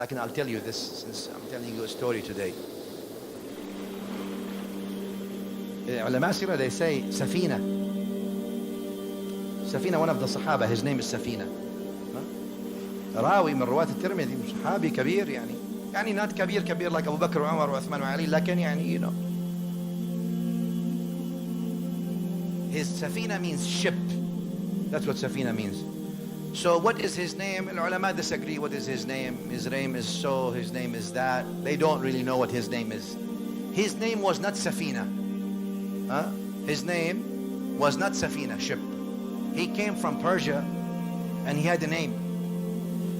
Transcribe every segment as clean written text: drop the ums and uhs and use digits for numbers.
I'll tell you this since I'm telling you a story today. Ulama Sirah, they say Safina. Safina, one of the Sahaba, his name is Safina. راوي من رواة الترمذي, صحابي كبير يعني not كبير like Abu Bakr, Umar, Uthman, Ali, لكن يعني you know. His Safina means ship. That's what Safina means. So what is his name? Ulama disagree. What is his name? His name is so, his name is that. They don't really know what his name is. His name was not Safina. His name was not Safina, ship. He came from Persia and he had a name.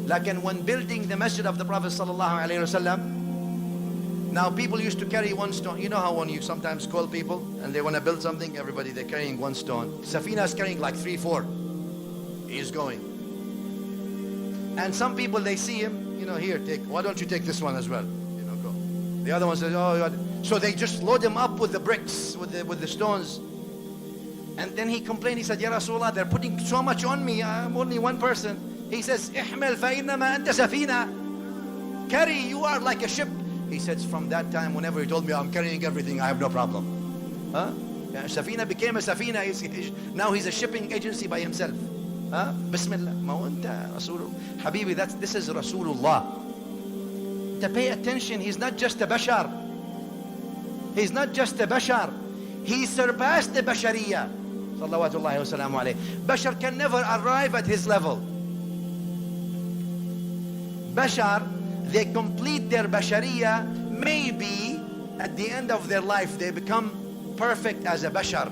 Like when building the masjid of the Prophet sallallahu alaihi wasallam, now people used to carry one stone. You know how when you sometimes call people and they want to build something, everybody they're carrying one stone. Safina is carrying like 3-4. He's going. And some people, they see him, you know, here, why don't you take this one as well? You know, go. The other one says, oh, so they just load him up with the bricks, with the stones. And then he complained, he said, Ya Rasulullah, they're putting so much on me, I'm only one person. He says, Ihmal fa innama anta safina. Carry, you are like a ship. He says, from that time, whenever he told me I'm carrying everything, I have no problem. Yeah, Safina became a Safina. Now he's a shipping agency by himself. Bismillah. Ma anta Rasul. Habibi, this is Rasulullah. To pay attention, he's not just a bashar. He's not just a bashar. He surpassed the bashariyah. Salawatullahi wa salamu alayhi. Bashar can never arrive at his level. Bashar, they complete their bashariyah, maybe at the end of their life they become perfect as a bashar.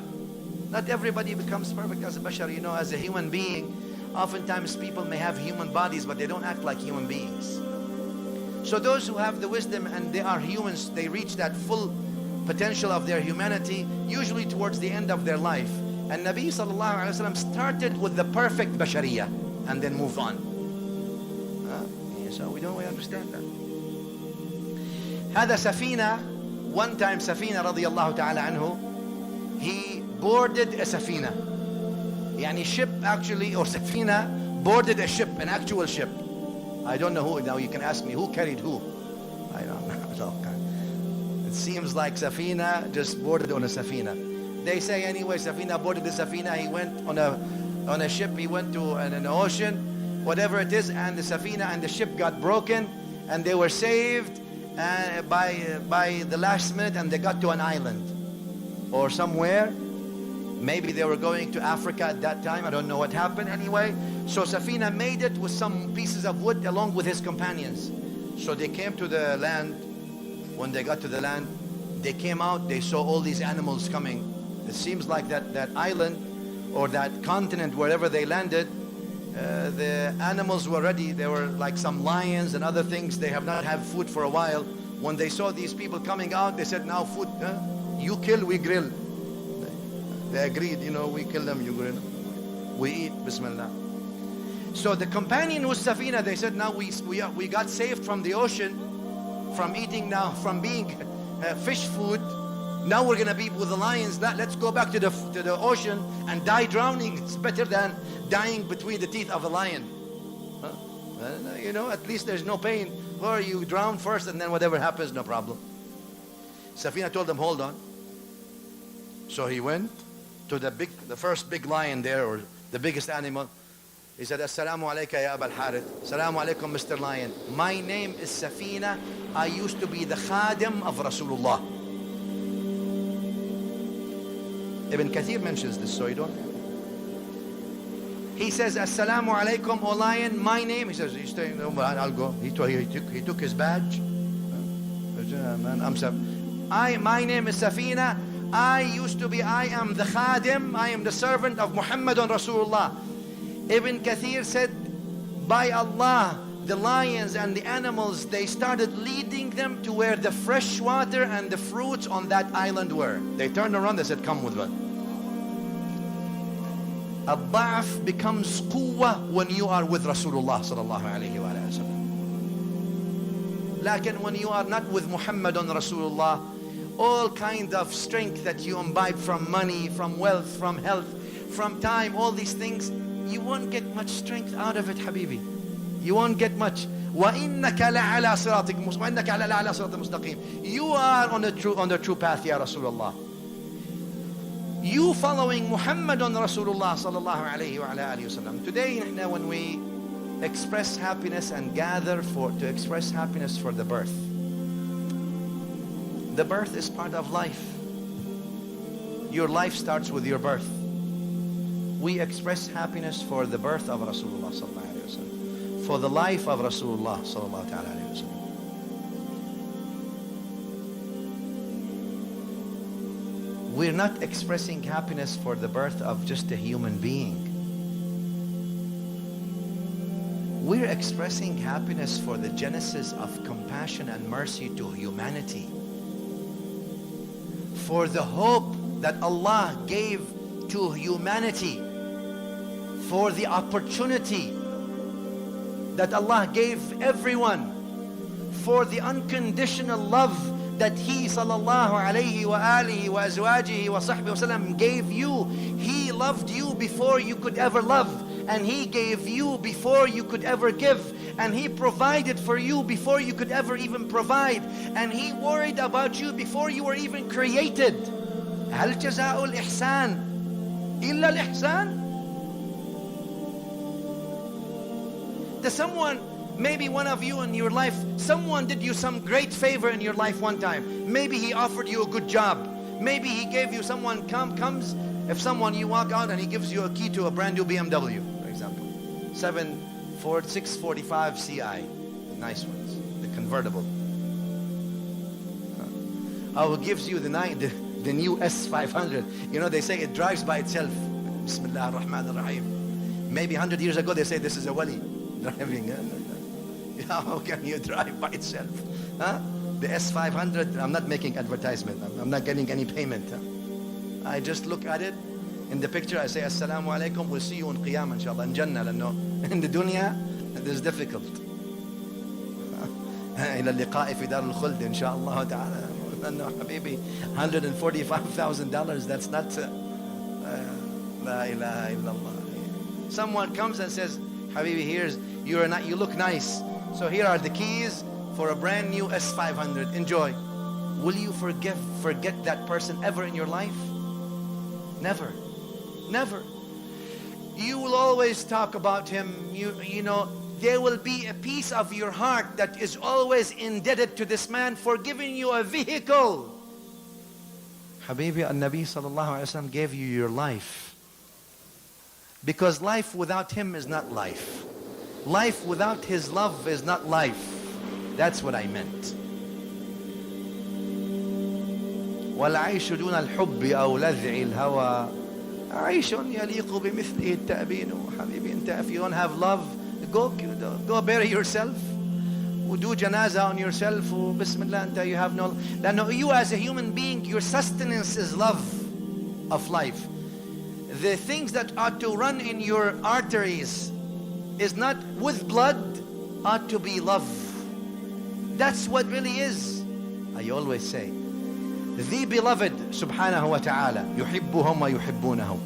Not everybody becomes perfect as a bashar, you know, as a human being. Oftentimes people may have human bodies, but they don't act like human beings. So those who have the wisdom and they are humans, they reach that full potential of their humanity, usually towards the end of their life. And Nabi sallallahu alaihi wasallam started with the perfect bashariyah and then moved on. So we understand that. هذا سفينة, one time Safina radiallahu ta'ala anhu, he boarded a Safina. Yani ship actually, or Safina boarded a ship, an actual ship. I don't know who, now you can ask me who carried who. I don't know. It seems like Safina just boarded on a Safina. They say anyway, Safina boarded the Safina, he went on a ship, he went to an ocean, whatever it is, and the Safina and the ship got broken and they were saved by the last minute, and they got to an island or somewhere. Maybe they were going to Africa at that time, I don't know what happened anyway. So Safina made it with some pieces of wood along with his companions. So they came to the land. When they got to the land, they came out, they saw all these animals coming. It seems like that island or that continent, wherever they landed, the animals were ready. There were like some lions and other things. They have not had food for a while. When they saw these people coming out, they said, now food, you kill, we grill. They agreed, you know, we kill them, you grill. We eat, bismillah. So the companion was Safina. They said, now we got saved from the ocean, from eating now, from being fish food. Now we're gonna be with the lions. Let's go back to the ocean and die drowning. It's better than dying between the teeth of a lion. You know, at least there's no pain. Or you drown first and then whatever happens, no problem. Safina told them, hold on. So he went to the first big lion there, or the biggest animal. He said, Assalamu alayka ya Abul Harith. Assalamu alaykum, Mr. Lion. My name is Safina. I used to be the khadim of Rasulullah. Ibn Kathir mentions this, so you don't. He says, Assalamu alaikum, O lion, my name. He says, I'll go. He took his badge. My name is Safina. I am the khadim, I am the servant of Muhammadun Rasulullah. Ibn Kathir said, by Allah, the lions and the animals, they started leading them to where the fresh water and the fruits on that island were. They turned around, they said, come with us. Al-Da'af becomes quwwah when you are with Rasulullah sallallahu alayhi wa sallam. Lakin when you are not with Muhammadun Rasulullah, all kind of strength that you imbibe from money, from wealth, from health, from time, all these things, you won't get much strength out of it, Habibi. You won't get much. وإنك لعلى صراط مستقيم. You are on the true path, Ya Rasulullah. You following Muhammad on Rasulullah sallallahu alayhi wa alihi wasallam. Today, when we express happiness and gather to express happiness for the birth. The birth is part of life. Your life starts with your birth. We express happiness for the birth of Rasulullah sallallahu alayhi wa sallam, for the life of Rasulullah sallallahu alayhi wa sallam. We're not expressing happiness for the birth of just a human being. We're expressing happiness for the genesis of compassion and mercy to humanity. For the hope that Allah gave to humanity. For the opportunity that Allah gave everyone. For the unconditional love that He sallallahu alayhi wa alihi wa azwajihi wa sahbihi wa sallam gave you. He loved you before you could ever love. And He gave you before you could ever give. And He provided for you before you could ever even provide. And He worried about you before you were even created. هل جزاء الإحسان إلا الإحسان? Does someone, maybe one of you in your life, someone did you some great favor in your life one time. Maybe he offered you a good job. Maybe he gave you, someone comes, if someone, you walk out and he gives you a key to a brand new BMW, for example. 645 Ci, nice ones, the convertible. Oh, gives you the new S500. You know, they say it drives by itself. Bismillah ar-Rahman ar-Rahim. Maybe 100 years ago they say this is a wali driving. How can you drive by itself? Huh? The S500, I'm not making advertisement. I'm not getting any payment. Huh? I just look at it. In the picture I say, Assalamu alaikum, we'll see you in Qiyamah inshallah, in Jannah. In the dunya, it is difficult. إلى اللقاء في دار الخلد إن شاء الله تعالى. No, Habibi, $145,000, that's not La ilaha illallah. Someone comes and says, Habibi, you look nice, so here are the keys for a brand new S500, enjoy. Will you forget that person ever in your life? Never. Never. You will always talk about him. You know, there will be a piece of your heart that is always indebted to this man for giving you a vehicle. Habibi, An-Nabi sallallahu alayhi wa sallam gave you your life. Because life without him is not life. Life without his love is not life. That's what I meant. والعيش دون الحب أو لذع الهوى عيش يليق بمثله التأبين. حبيبي, if you don't have love, go bury yourself. Do janaza on yourself. Bismillah, you have no. You as a human being, your sustenance is love of life. The things that ought to run in your arteries is not with blood, ought to be love. That's what really is. I always say, the beloved subhanahu wa ta'ala yuhibbuhum wa yuhibbunahu.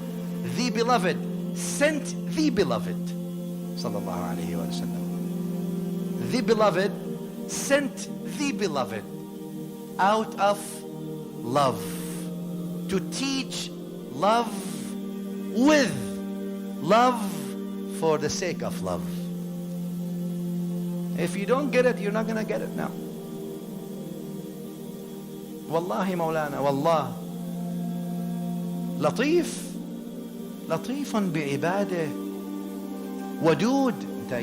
The beloved sent the beloved sallallahu alayhi wa sallam. The beloved sent the beloved out of love to teach love with love for the sake of love. If you don't get it, you're not going to get it now. Wallahi Maulana, Wallah. Latifun bi'ibadah. Wadud.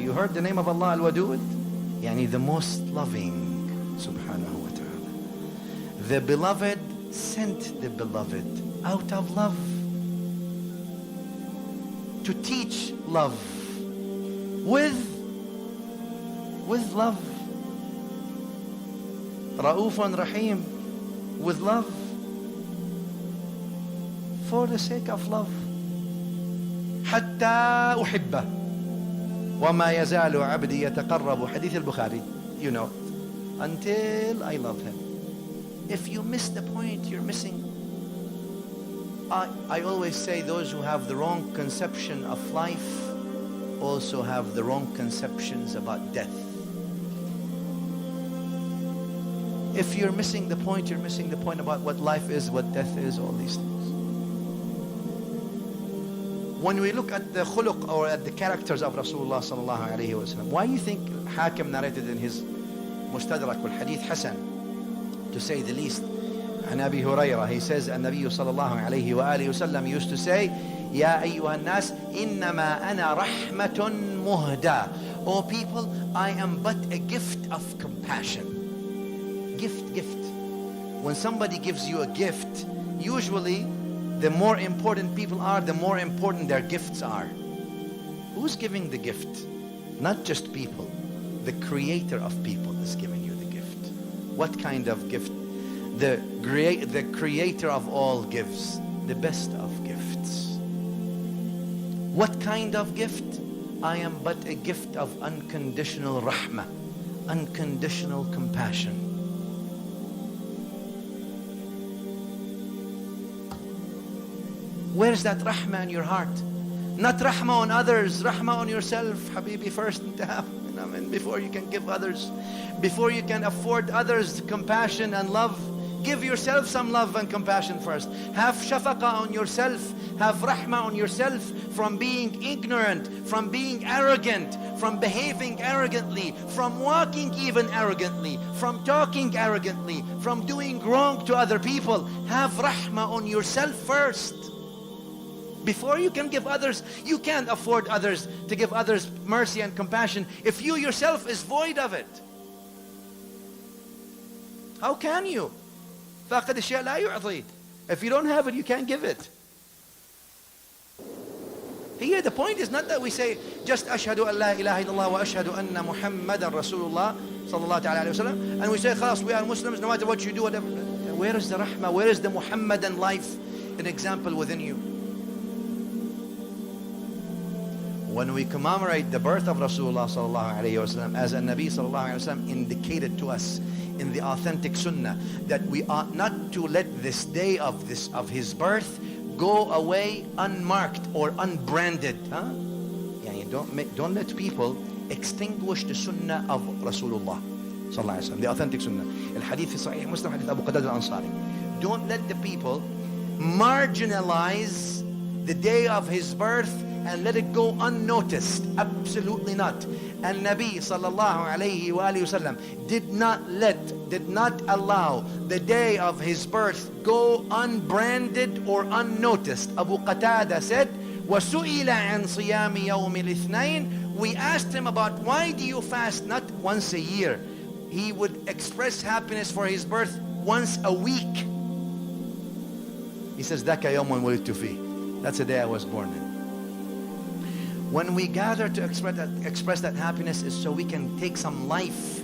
You heard the name of Allah, Al-Wadud? Yani the most loving, subhanahu wa ta'ala. The beloved sent the beloved out of love to teach love with love. Ra'ufun Rahim, with love, for the sake of love. حتى أحبه وما يزال عبدي يتقرب. Hadith al-Bukhari, you know, until I love him. If you miss the point, you're missing. I always say those who have the wrong conception of life also have the wrong conceptions about death. If you're missing the point, you're missing the point about what life is, what death is, all these things. When we look at the khuluq or at the characters of Rasulullah sallallahu alayhi wa sallam, why do you think Hakim narrated in his Mustadrak wal Hadith Hasan, to say the least, عن أبي هريرة, he says, النبي صلى الله عليه وآله وسلم used to say, يا أيها الناس إنما أنا رحمة مهدى. O people, I am but a gift of compassion. Gift. When somebody gives you a gift, usually the more important people are, the more important their gifts are. Who's giving the gift? Not just people. The creator of people is giving you the gift. What kind of gift? The creator of all gives the best of gifts. What kind of gift? I am but a gift of unconditional rahmah, unconditional compassion. Where's that rahmah in your heart? Not rahmah on others, rahmah on yourself, habibi, first. Before you can give others, before you can afford others compassion and love, give yourself some love and compassion first. Have shafaqah on yourself, have rahmah on yourself, from being ignorant, from being arrogant, from behaving arrogantly, from walking even arrogantly, from talking arrogantly, from doing wrong to other people. Have rahmah on yourself first. Before you can give others, you can't afford others to give others mercy and compassion if you yourself is void of it. How can you? فاقد الشيء لا يعطي. If you don't have it, you can't give it. Here the point is not that we say just أشهد أن لا إله إلا الله وأشهد أن محمدا رسول الله صلى الله عليه وسلم, and we say خلاص, we are Muslims no matter what you do, whatever. Where is the rahmah? Where is the Muhammadan life, an example within you? When we commemorate the birth of Rasulullah sallallahu alayhi wa sallam, as a Nabi sallallahu alayhi wa sallam indicated to us in the authentic sunnah, that we ought not to let this day of his birth go away unmarked or unbranded. Don't let people extinguish the sunnah of Rasulullah sallallahu alayhi wa sallam, the authentic sunnah. Al-Hadith fi Sahih Muslim, Hadith Abu Qatada Al-Ansari. Don't let the people marginalize the day of his birth and let it go unnoticed. Absolutely not. And Nabi sallallahu alayhi wa sallam did not allow the day of his birth go unbranded or unnoticed. Abu Qatada said, وَسُئِلَ عَنْ صِيَامِ يَوْمِ الْإِثْنَيْنِ. We asked him about why do you fast not once a year. He would express happiness for his birth once a week. He says, ذَاكَ يَوْمٌ وُلِدْتُ فِيهِ. That's the day I was born in. When we gather to express that happiness is so we can take some life,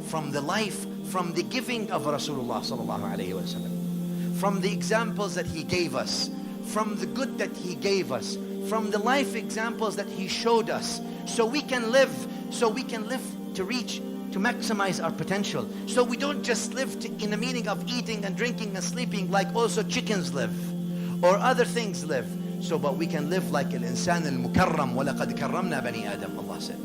from the giving of Rasulullah sallallahu alayhi wa sallam, from the examples that he gave us, from the good that he gave us, from the life examples that he showed us, so we can live to reach, to maximize our potential. So we don't just live in the meaning of eating and drinking and sleeping like also chickens live or other things live. But we can live like al-insan al-mukarram, وَلَقَدْ كَرَّمْنَا بَنِي آدَمَ, Allah said.